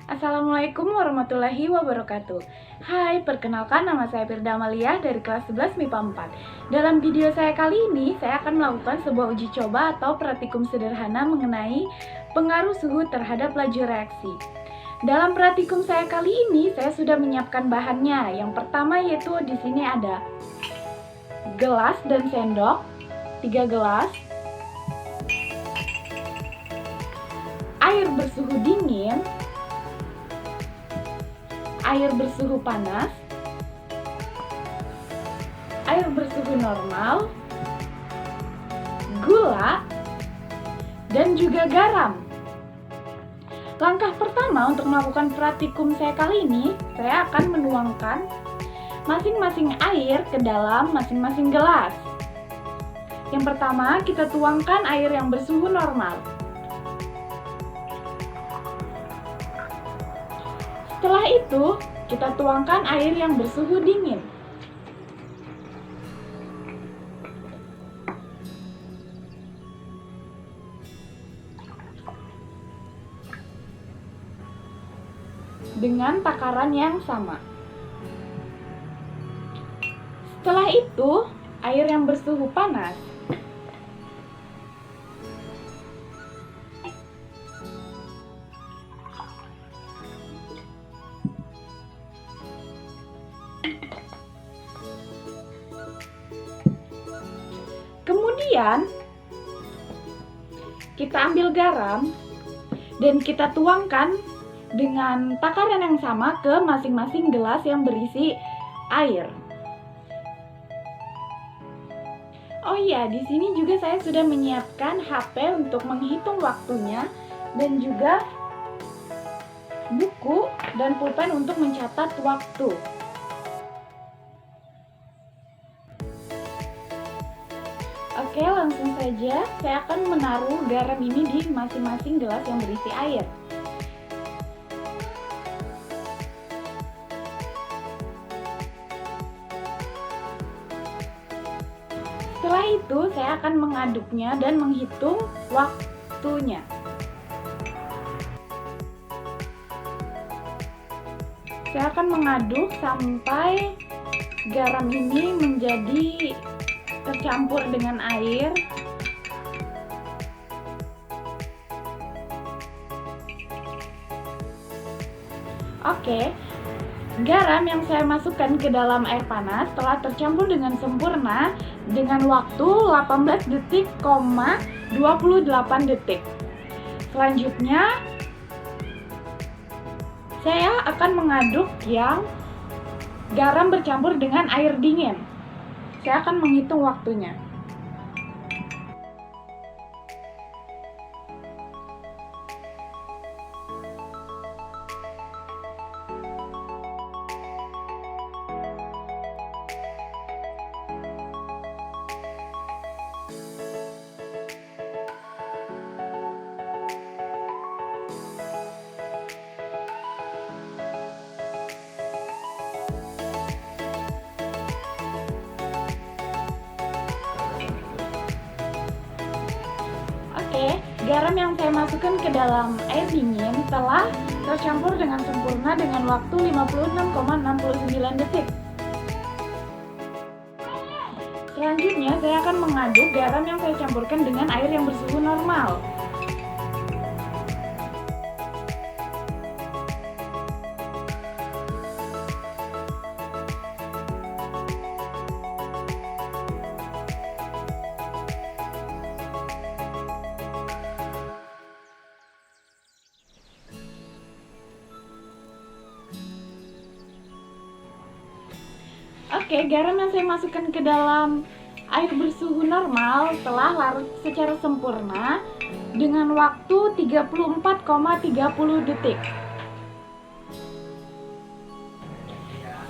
Assalamualaikum warahmatullahi wabarakatuh. Hai, perkenalkan nama saya Firda Amalia dari kelas 11 MIPA 4. Dalam video saya kali ini, saya akan melakukan sebuah uji coba atau praktikum sederhana mengenai pengaruh suhu terhadap laju reaksi. Dalam praktikum saya kali ini, saya sudah menyiapkan bahannya. Yang pertama yaitu di sini ada gelas dan sendok, 3 gelas, air bersuhu dingin, air bersuhu panas, air bersuhu normal, gula, dan juga garam. Langkah pertama untuk melakukan praktikum saya kali ini, saya akan menuangkan masing-masing air ke dalam masing-masing gelas. Yang pertama, kita tuangkan air yang bersuhu normal. Setelah itu, kita tuangkan air yang bersuhu dingin. Dengan takaran yang sama. Setelah itu, air yang bersuhu panas. Kemudian, kita ambil garam dan kita tuangkan dengan takaran yang sama ke masing-masing gelas yang berisi air. Oh iya, di sini juga saya sudah menyiapkan HP untuk menghitung waktunya dan juga buku dan pulpen untuk mencatat waktu. Oke, langsung saja saya akan menaruh garam ini di masing-masing gelas yang berisi air. Setelah itu, saya akan mengaduknya dan menghitung waktunya. Saya akan mengaduk sampai garam ini menjadi tercampur dengan air. Oke, garam yang saya masukkan ke dalam air panas telah tercampur dengan sempurna dengan waktu 18 detik, 28 detik. Selanjutnya, saya akan mengaduk yang garam bercampur dengan air dingin. Saya akan menghitung waktunya. Oke, garam yang saya masukkan ke dalam air dingin telah tercampur dengan sempurna dengan waktu 56,69 detik. Selanjutnya, saya akan mengaduk garam yang saya campurkan dengan air yang bersuhu normal. Oke, garam yang saya masukkan ke dalam air bersuhu normal telah larut secara sempurna dengan waktu 34,30 detik.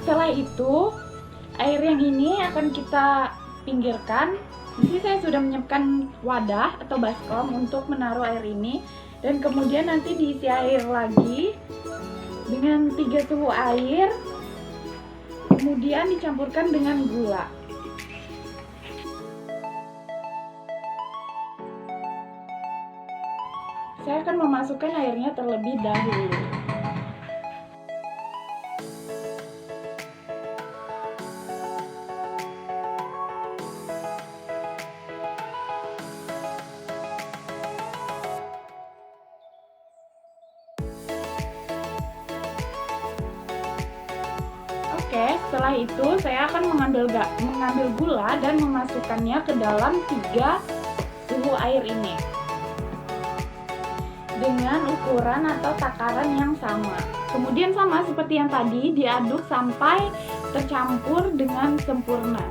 Setelah itu, air yang ini akan kita pinggirkan. Di sini saya sudah menyiapkan wadah atau baskom untuk menaruh air ini, dan kemudian nanti diisi air lagi dengan 3 suhu air. Kemudian dicampurkan dengan gula. Saya akan memasukkan airnya terlebih dahulu. Oke, setelah itu saya akan mengambil gula dan memasukkannya ke dalam 3 suhu air ini dengan ukuran atau takaran yang sama. Kemudian sama seperti yang tadi, diaduk sampai tercampur dengan sempurna.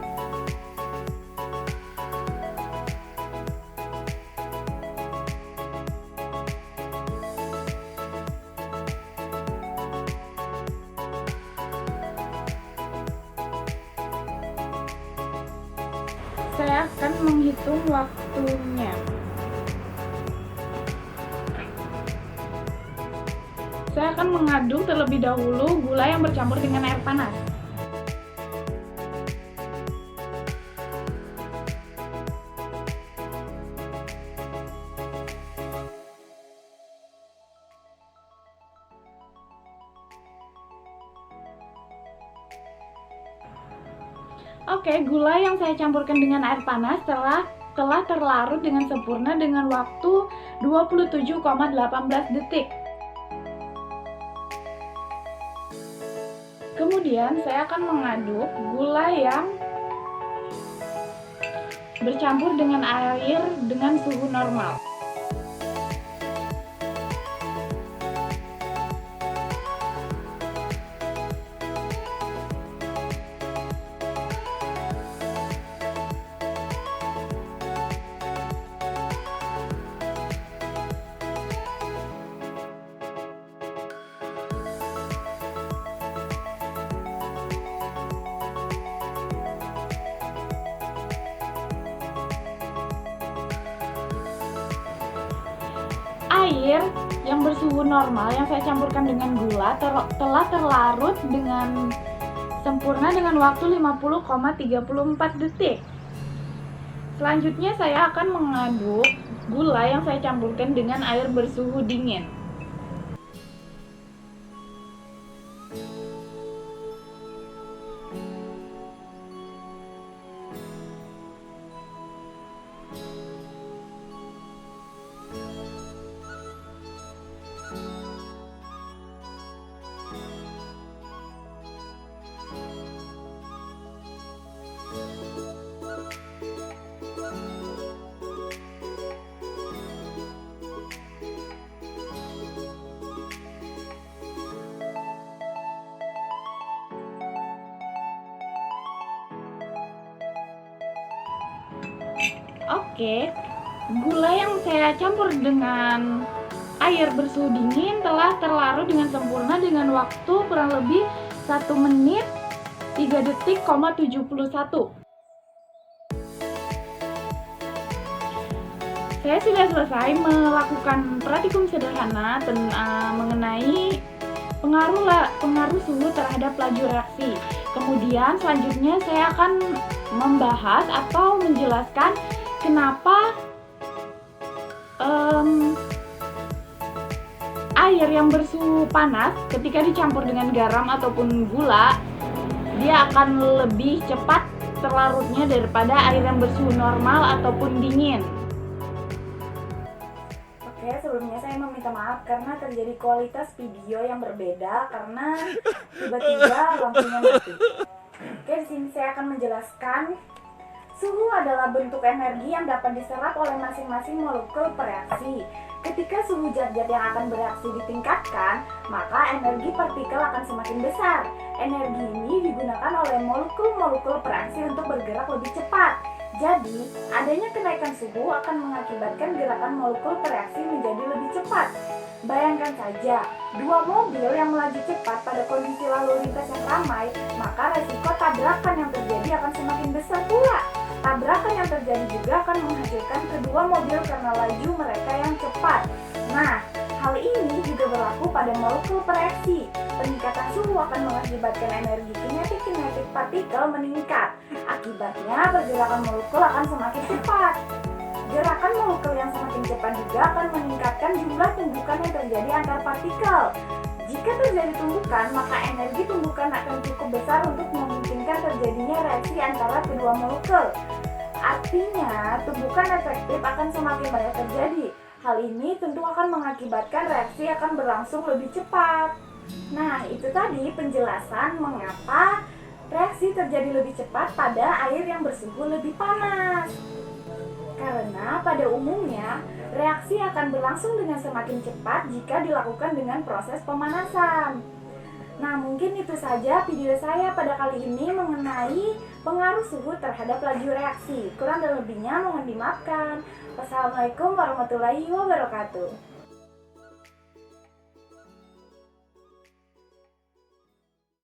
Saya akan menghitung waktunya. Saya akan mengaduk terlebih dahulu gula yang bercampur dengan air panas. Oke, gula yang saya campurkan dengan air panas telah terlarut dengan sempurna dengan waktu 27,18 detik. Kemudian saya akan mengaduk gula yang bercampur dengan air dengan suhu normal. Air yang bersuhu normal yang saya campurkan dengan gula telah terlarut dengan sempurna dengan waktu 50,34 detik. Selanjutnya saya akan mengaduk gula yang saya campurkan dengan air bersuhu dingin. Oke, gula yang saya campur dengan air bersuhu dingin telah terlarut dengan sempurna dengan waktu kurang lebih 1 menit 3 detik, 71. Saya sudah selesai melakukan praktikum sederhana mengenai pengaruh suhu terhadap laju reaksi. Kemudian selanjutnya saya akan membahas atau menjelaskan kenapa air yang bersuhu panas ketika dicampur dengan garam ataupun gula dia akan lebih cepat terlarutnya daripada air yang bersuhu normal ataupun dingin. Oke, sebelumnya saya meminta maaf karena terjadi kualitas video yang berbeda karena tiba-tiba lampunya mati. Oke, di sini saya akan menjelaskan suhu adalah bentuk energi yang dapat diserap oleh masing-masing molekul bereaksi. Ketika suhu zat-zat yang akan bereaksi ditingkatkan, maka energi partikel akan semakin besar. Energi ini digunakan oleh molekul-molekul bereaksi untuk bergerak lebih cepat. Jadi, adanya kenaikan suhu akan mengakibatkan gerakan molekul bereaksi menjadi lebih cepat. Bayangkan saja, 2 mobil yang melaju cepat pada kondisi lalu lintas yang ramai, maka resiko tabrakan yang terjadi akan semakin besar pula. Tabrakan yang terjadi juga akan menghasilkan kedua mobil karena laju mereka yang cepat. Nah, hal ini juga berlaku pada molekul bereaksi. Peningkatan suhu akan mengakibatkan energi kinetik partikel meningkat. Akibatnya, pergerakan molekul akan semakin cepat. Gerakan molekul yang semakin cepat juga akan meningkatkan jumlah tumbukan yang terjadi antar partikel. Jika terjadi tumbukan, maka energi tumbukan akan cukup besar untuk memungkinkan terjadinya reaksi antara kedua molekul. Artinya, tumbukan efektif akan semakin banyak terjadi. Hal ini tentu akan mengakibatkan reaksi akan berlangsung lebih cepat. Nah, itu tadi penjelasan mengapa reaksi terjadi lebih cepat pada air yang bersuhu lebih panas. Karena pada umumnya, reaksi akan berlangsung dengan semakin cepat jika dilakukan dengan proses pemanasan. Nah, mungkin itu saja video saya pada kali ini mengenai pengaruh suhu terhadap laju reaksi. Kurang dan lebihnya mohon dimaafkan. Wassalamualaikum warahmatullahi wabarakatuh.